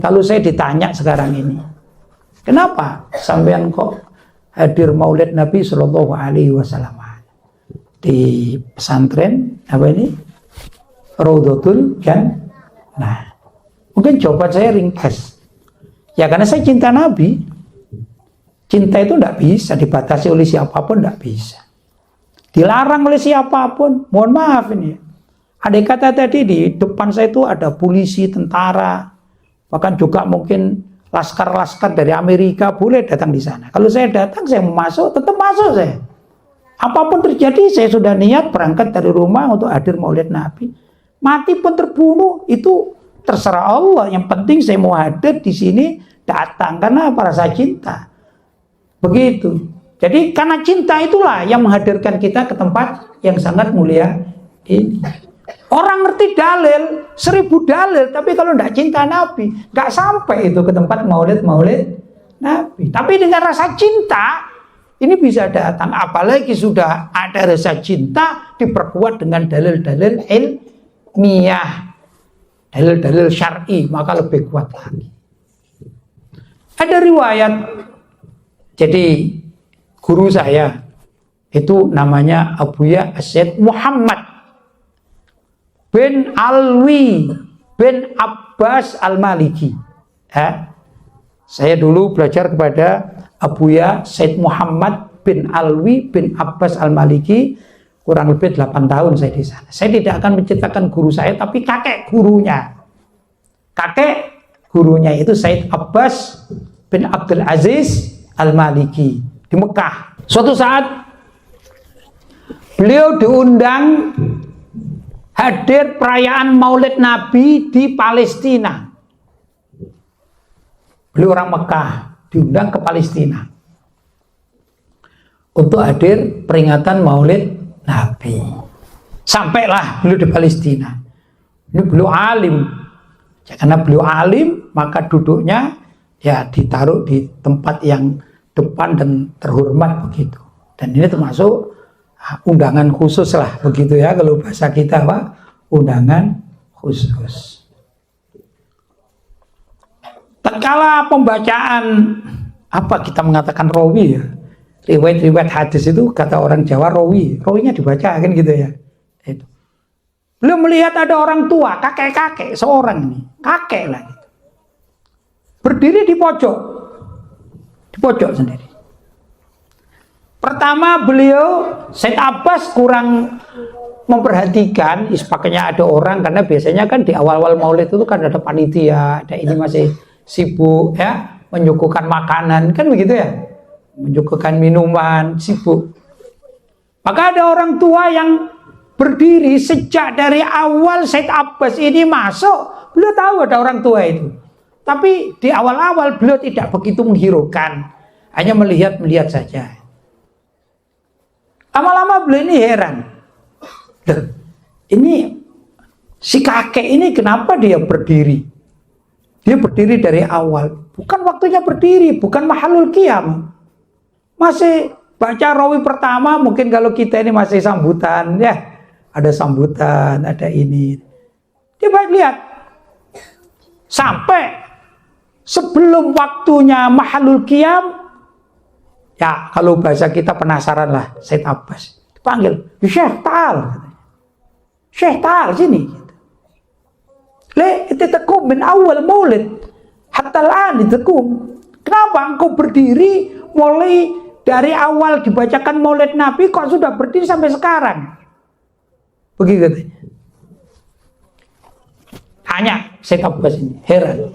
Kalau saya ditanya sekarang ini, kenapa sampean kok hadir Maulid Nabi Shallallahu Alaihi Wasallam di pesantren apa ini Raudhatul Jannah? Mungkin jawaban saya ringkas. Ya karena saya cinta Nabi. Cinta itu tidak bisa dibatasi oleh siapapun, tidak bisa. Dilarang oleh siapapun. Mohon maaf ini. Ada kata tadi di depan saya itu ada polisi, tentara, bahkan juga mungkin laskar-laskar dari Amerika boleh datang di sana. Kalau saya datang, saya mau masuk, tetap masuk saya. Apapun terjadi, saya sudah niat berangkat dari rumah untuk hadir Maulid Nabi. Mati pun terbunuh, itu terserah Allah. Yang penting saya mau hadir di sini, datang karena apa? Rasa cinta. Begitu. Jadi karena cinta itulah yang menghadirkan kita ke tempat yang sangat mulia ini. Orang ngerti dalil, 1000 dalil, tapi kalau tidak cinta Nabi, nggak sampai itu ke tempat maulid Nabi. Tapi dengan rasa cinta, ini bisa datang. Apalagi sudah ada rasa cinta, diperkuat dengan dalil-dalil ilmiah, dalil-dalil syar'i, maka lebih kuat lagi. Ada riwayat, jadi guru saya, itu namanya Abuya Asyid Muhammad bin Alwi bin Abbas Al-Maliki. Saya dulu belajar kepada Abuya Said Muhammad bin Alwi bin Abbas Al-Maliki, kurang lebih 8 tahun saya di sana. Saya tidak akan menceritakan guru saya, tapi kakek gurunya. Kakek gurunya itu Said Abbas bin Abdul Aziz Al-Maliki di Mekah. Suatu saat beliau diundang hadir perayaan Maulid Nabi di Palestina. Beliau orang Mekah, diundang ke Palestina untuk hadir peringatan Maulid Nabi. Sampailah beliau di Palestina. Ini beliau alim. Ya, karena beliau alim, maka duduknya ya ditaruh di tempat yang depan dan terhormat begitu. Dan ini termasuk undangan khusus lah begitu ya, kalau bahasa kita Pak, undangan khusus. Tatkala pembacaan apa kita mengatakan rawi ya, riwayat-riwayat hadis itu kata orang Jawa rawinya dibaca kan gitu ya. Itu. Belum melihat ada orang tua, kakek-kakek seorang nih, kakek lah gitu. Berdiri di pojok sendiri. Pertama beliau Said Abbas kurang memperhatikan, pakainya ada orang, karena biasanya kan di awal-awal Maulid itu kan ada panitia, ada ini masih sibuk ya, menyuguhkan makanan kan begitu ya, menyuguhkan minuman, sibuk. Maka ada orang tua yang berdiri sejak dari awal Said Abbas ini masuk, beliau tahu ada orang tua itu. Tapi di awal-awal beliau tidak begitu menghiraukan, hanya melihat saja. Lama-lama beliau ini heran. Ini si kakek ini kenapa dia berdiri? Dia berdiri dari awal. Bukan waktunya berdiri, bukan mahalul qiyam. Masih baca rawi pertama, mungkin kalau kita ini masih sambutan ya. Ada sambutan, ada ini. Dia baik lihat. Sampai sebelum waktunya mahalul qiyam, ya kalau bahasa kita penasaran lah, Said Abbas dipanggil, Syekh Ta'al sini. Le itu tekum min awal maulid hatta al-an tekum. Kenapa engkau berdiri mulai dari awal dibacakan Maulid Nabi kok sudah berdiri sampai sekarang? Begitu katanya. Hanya Said Abbas ini heran.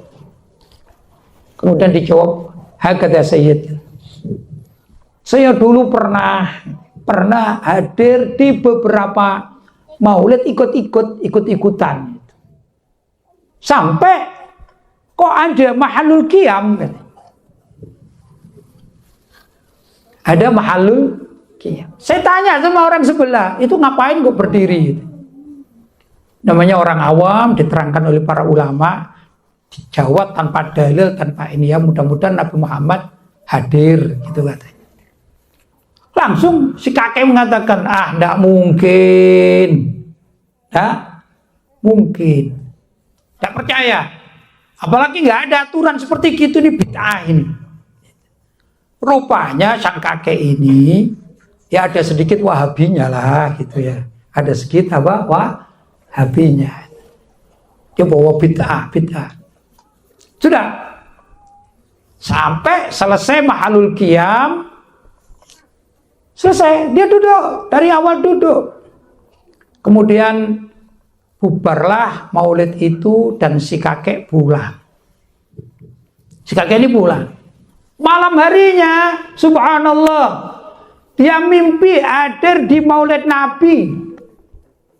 Kemudian dijawab, hakadha sayyid. Saya dulu pernah hadir di beberapa Maulid ikut-ikutan. Sampai kok ada mahalul qiyam. Ada mahalul qiyam. Saya tanya sama orang sebelah, itu ngapain kok berdiri? Namanya orang awam, diterangkan oleh para ulama, dijawab tanpa dalil, tanpa ini ya, mudah-mudahan Nabi Muhammad hadir gitu katanya. Langsung si kakek mengatakan, enggak mungkin. Enggak mungkin. Enggak percaya. Apalagi nggak ada aturan seperti gitu nih, bid'ah ini. Rupanya sang kakek ini ya ada sedikit wahabinya lah gitu ya. Ada sedikit apa? Wahabinya. Dia bawa bid'ah. Sudah. Sampai selesai mahalul qiyam. Selesai, dia duduk, dari awal duduk. Kemudian bubarlah maulid itu dan si kakek pulang. Si kakek ini pulang. Malam harinya, subhanallah, dia mimpi hadir di maulid Nabi.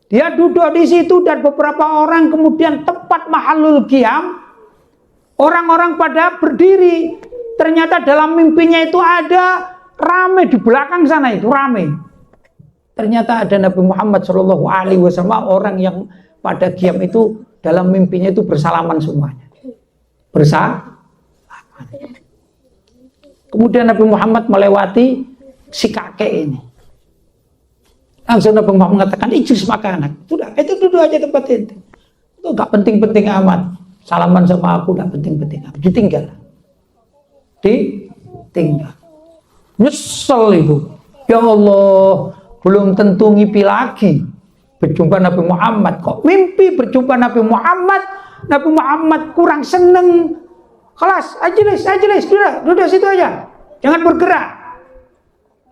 Dia duduk di situ dan beberapa orang kemudian tepat mahalul qiyam. Orang-orang pada berdiri. Ternyata dalam mimpinya itu ada rame di belakang sana, itu rame. Ternyata ada Nabi Muhammad SAW, orang yang pada qiyam itu dalam mimpinya itu bersalaman semuanya. Bersalaman. Kemudian Nabi Muhammad melewati si kakek ini. Langsung Nabi Muhammad mengatakan, ijus makanan. Sudah, itu duduk aja tempat itu. Itu gak penting-penting amat. Salaman sama aku gak penting-penting amat. Ditinggal. Nyesel itu. Ya Allah, belum tentu ngipi lagi berjumpa Nabi Muhammad. Kok mimpi berjumpa Nabi Muhammad? Nabi Muhammad kurang seneng. Kelas, ajilis, duduk situ aja. Jangan bergerak.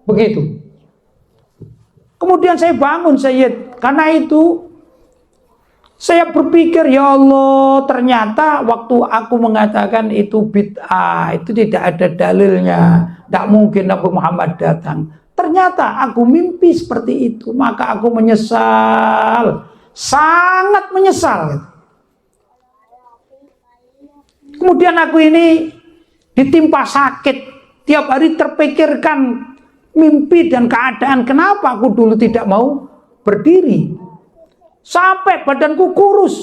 Begitu. Kemudian saya bangun Sayyid. Karena itu saya berpikir, ya Allah, ternyata waktu aku mengatakan itu bid'ah, itu tidak ada dalilnya. Tidak mungkin Nabi Muhammad datang. Ternyata aku mimpi seperti itu. Maka aku menyesal. Sangat menyesal. Kemudian aku ini ditimpa sakit. Tiap hari terpikirkan mimpi dan keadaan. Kenapa aku dulu tidak mau berdiri? Sampai badanku kurus.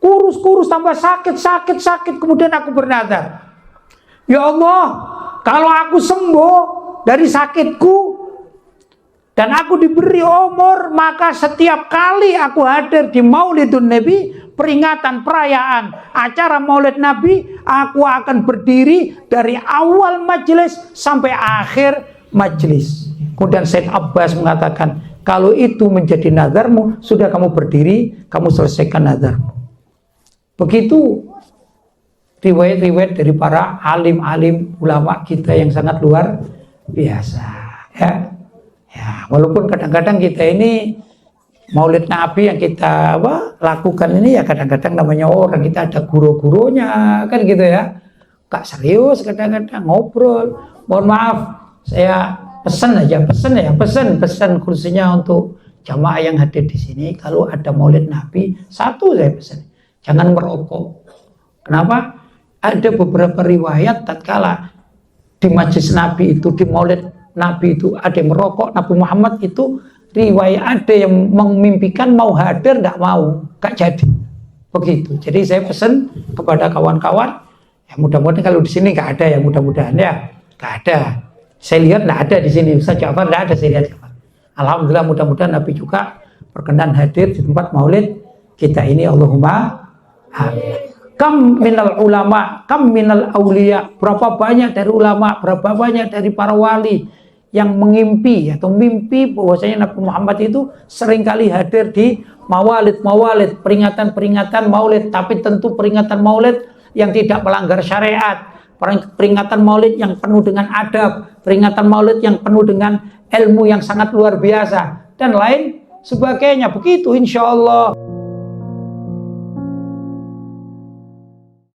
Tambah sakit. Kemudian aku bernazar. Ya Allah, kalau aku sembuh dari sakitku dan aku diberi umur, maka setiap kali aku hadir di Maulidun Nabi, peringatan perayaan acara Maulid Nabi, aku akan berdiri dari awal majelis sampai akhir majelis. Kemudian Said Abbas mengatakan, kalau itu menjadi nazarmu, sudah kamu berdiri, kamu selesaikan nazarmu. Begitu riwayat-riwayat dari para alim-alim ulama kita yang sangat luar biasa. Ya, walaupun kadang-kadang kita ini Maulid Nabi yang kita lakukan ini ya kadang-kadang namanya orang, kita ada guru-gurunya kan gitu ya. Gak serius kadang-kadang ngobrol. Mohon maaf, saya pesan kursinya untuk jamaah yang hadir di sini. Kalau ada Maulid Nabi, satu saya pesan, jangan merokok. Kenapa? Ada beberapa riwayat tatkala di majlis Nabi itu, di Maulid Nabi itu ada yang merokok. Nabi Muhammad itu riwayat ada yang memimpikan mau hadir, tidak mau, gak jadi. Begitu. Jadi saya pesan kepada kawan-kawan, ya mudah-mudahan kalau di sini gak ada ya, mudah-mudahan ya gak ada. Saya lihat tidak ada di sini, Ustaz Ja'far tidak ada, saya lihat Ja'far. Alhamdulillah, mudah-mudahan Nabi juga berkenan hadir di tempat maulid kita ini. Allahumma amin. Kam minal ulama, kam minal aulia. Berapa banyak dari ulama, berapa banyak dari para wali yang mengimpi atau mimpi bahwasanya Nabi Muhammad itu seringkali hadir di mawalid, peringatan-peringatan maulid, tapi tentu peringatan maulid yang tidak melanggar syariat. Peringatan maulid yang penuh dengan adab, peringatan maulid yang penuh dengan ilmu yang sangat luar biasa dan lain sebagainya. Begitu insya Allah.